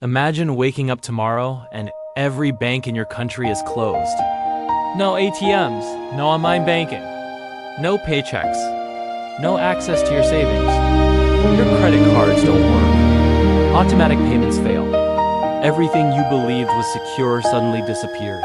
Imagine waking up tomorrow and every bank in your country is closed. No ATMs, no online banking, no paychecks, no access to your savings. Your credit cards don't work. Automatic payments fail. Everything you believed was secure suddenly disappears.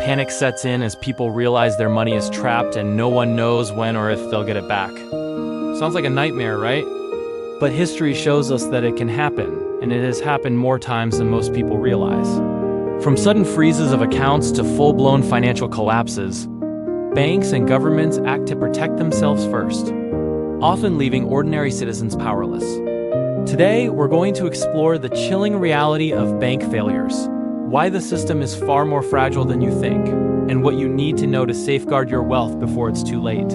Panic sets in as people realize their money is trapped and no one knows when or if they'll get it back. Sounds like a nightmare, right? But history shows us that it can happen, and it has happened more times than most people realize. From sudden freezes of accounts to full-blown financial collapses, banks and governments act to protect themselves first, often leaving ordinary citizens powerless. Today, we're going to explore the chilling reality of bank failures, why the system is far more fragile than you think, and what you need to know to safeguard your wealth before it's too late.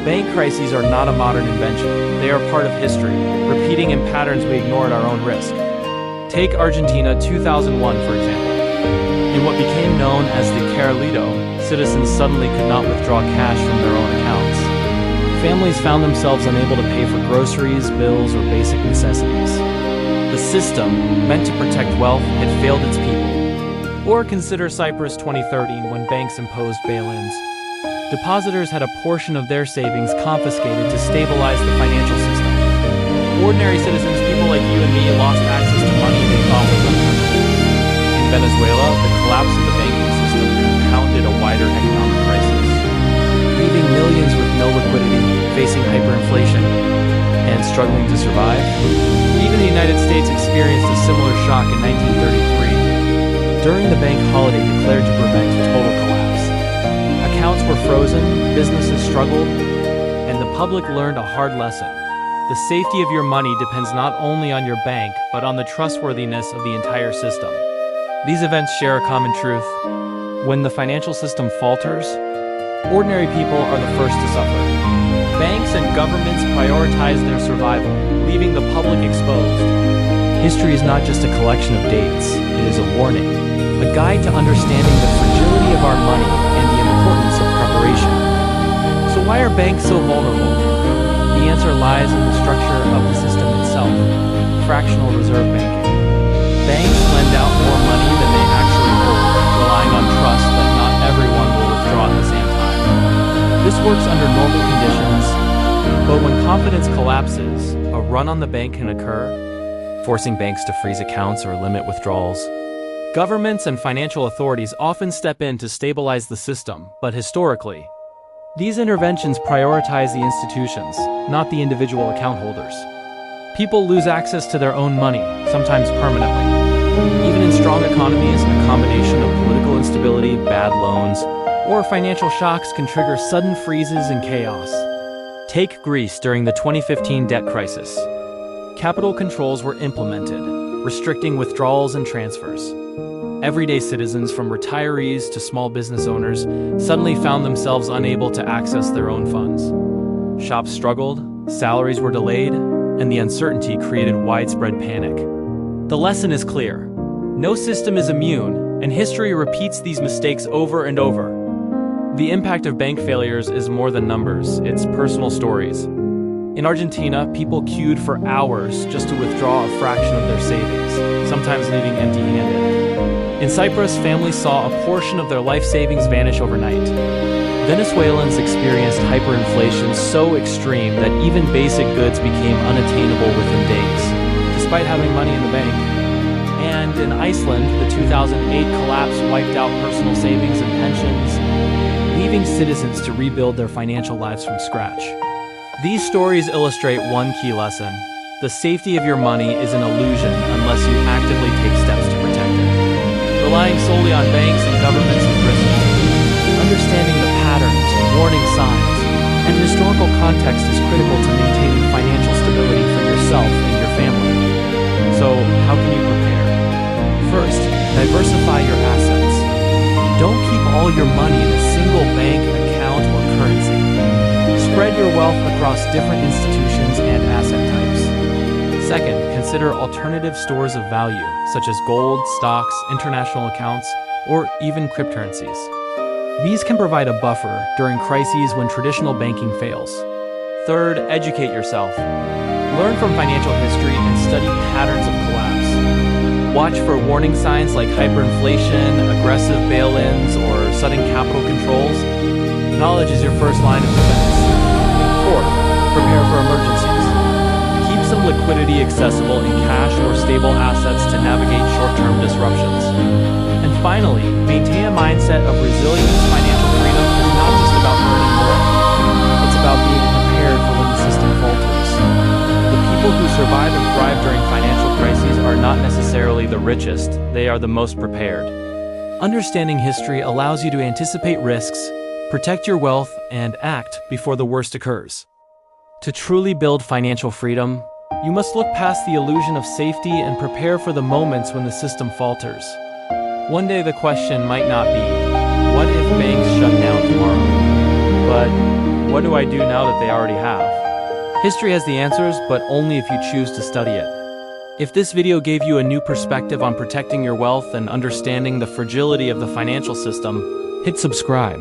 Bank crises are not a modern invention. They are part of history, repeating in patterns we ignore at our own risk. Take Argentina 2001, for example. In what became known as the Carlito, citizens suddenly could not withdraw cash from their own accounts. Families found themselves unable to pay for groceries, bills, or basic necessities. The system, meant to protect wealth, had failed its people. Or consider Cyprus 2013, when banks imposed bail-ins. Depositors had a portion of their savings confiscated to stabilize the financial system. Ordinary citizens, people like you and me, lost access to money they thought was untouchable. In Venezuela, the collapse of the banking system compounded a wider economic crisis, leaving millions with no liquidity, facing hyperinflation, and struggling to survive. Even the United States experienced a similar shock in 1933, during the bank holiday declared to prevent total collapse. Accounts were frozen, businesses struggled, and the public learned a hard lesson. The safety of your money depends not only on your bank, but on the trustworthiness of the entire system. These events share a common truth. When the financial system falters, ordinary people are the first to suffer. Banks and governments prioritize their survival, leaving the public exposed. History is not just a collection of dates, it is a warning, a guide to understanding the fragility of our money and the importance of preparation. So why are banks so vulnerable? The answer lies in the structure of the system itself, fractional reserve banking. Banks lend out more money than they actually hold, relying on trust that not everyone will withdraw at the same time. This works under normal conditions, but when confidence collapses, a run on the bank can occur, forcing banks to freeze accounts or limit withdrawals. Governments and financial authorities often step in to stabilize the system, but historically, these interventions prioritize the institutions, not the individual account holders. People lose access to their own money, sometimes permanently. Even in strong economies, a combination of political instability, bad loans, or financial shocks can trigger sudden freezes and chaos. Take Greece during the 2015 debt crisis. Capital controls were implemented, restricting withdrawals and transfers. Everyday citizens, from retirees to small business owners, suddenly found themselves unable to access their own funds. Shops struggled, salaries were delayed, and the uncertainty created widespread panic. The lesson is clear. No system is immune, and history repeats these mistakes over and over. The impact of bank failures is more than numbers, it's personal stories. In Argentina, people queued for hours just to withdraw a fraction of their savings, sometimes leaving empty-handed. In Cyprus, families saw a portion of their life savings vanish overnight. Venezuelans experienced hyperinflation so extreme that even basic goods became unattainable within days, despite having money in the bank. And in Iceland, the 2008 collapse wiped out personal savings and pensions, leaving citizens to rebuild their financial lives from scratch. These stories illustrate one key lesson. The safety of your money is an illusion unless you actively take steps to protect it. Relying solely on banks and governments is risky. Understanding the patterns, warning signs, and historical context is critical to maintaining financial stability for yourself and your family. So, how can you prepare? First, diversify your assets. Don't keep all your money in a single bank account or currency. Spread your wealth across different institutions and asset types. Second, consider alternative stores of value, such as gold, stocks, international accounts, or even cryptocurrencies. These can provide a buffer during crises when traditional banking fails. Third, educate yourself. Learn from financial history and study patterns of collapse. Watch for warning signs like hyperinflation, aggressive bail-ins, or sudden capital controls. Knowledge is your first line of defense. Fourth, prepare for emergencies. Keep some liquidity accessible in cash or stable assets to navigate short-term disruptions. And finally, maintain a mindset of resilience. Financial freedom is not just about earning more. It's about being prepared for when the system falters. The people who survive and thrive during financial crises are not necessarily the richest, they are the most prepared. Understanding history allows you to anticipate risks, protect your wealth, and act before the worst occurs. To truly build financial freedom, you must look past the illusion of safety and prepare for the moments when the system falters. One day the question might not be, what if banks shut down tomorrow? But what do I do now that they already have? History has the answers, but only if you choose to study it. If this video gave you a new perspective on protecting your wealth and understanding the fragility of the financial system, hit subscribe.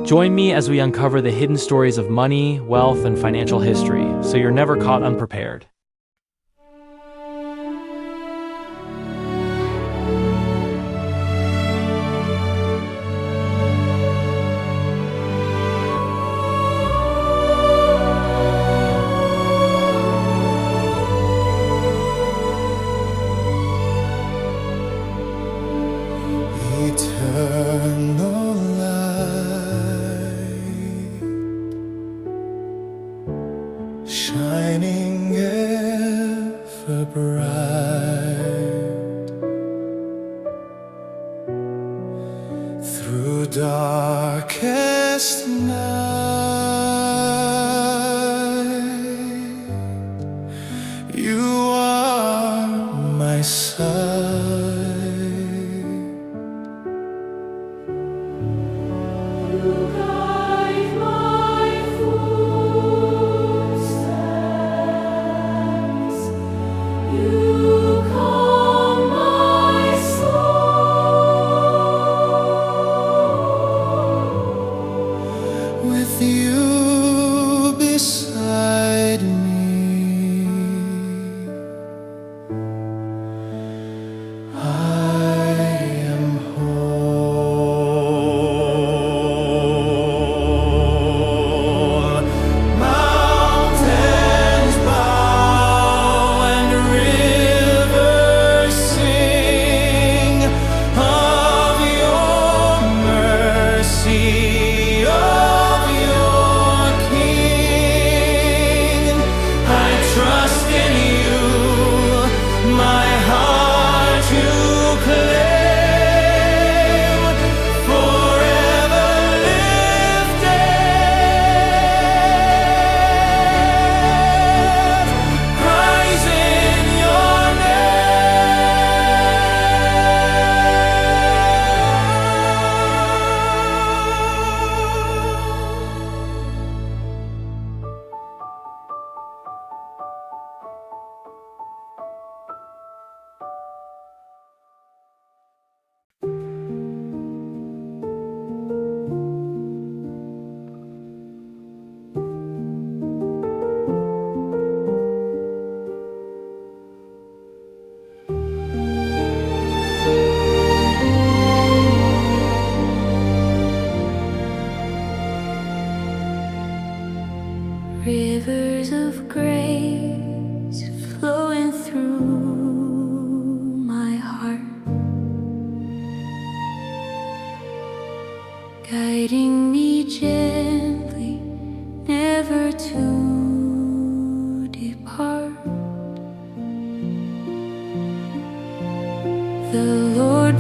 Join me as we uncover the hidden stories of money, wealth, and financial history, so you're never caught unprepared. Eternal light, shining ever bright, through darkest night, you are my sun. You guide my footsteps. You calm my soul. With you beside me, I am whole. Mountains bow and rivers sing of your mercy, of your King. I trust in you, my heart to claim, forever lifted, praising your Rivers of grace flowing through my heart, guiding me gently, never to depart. The Lord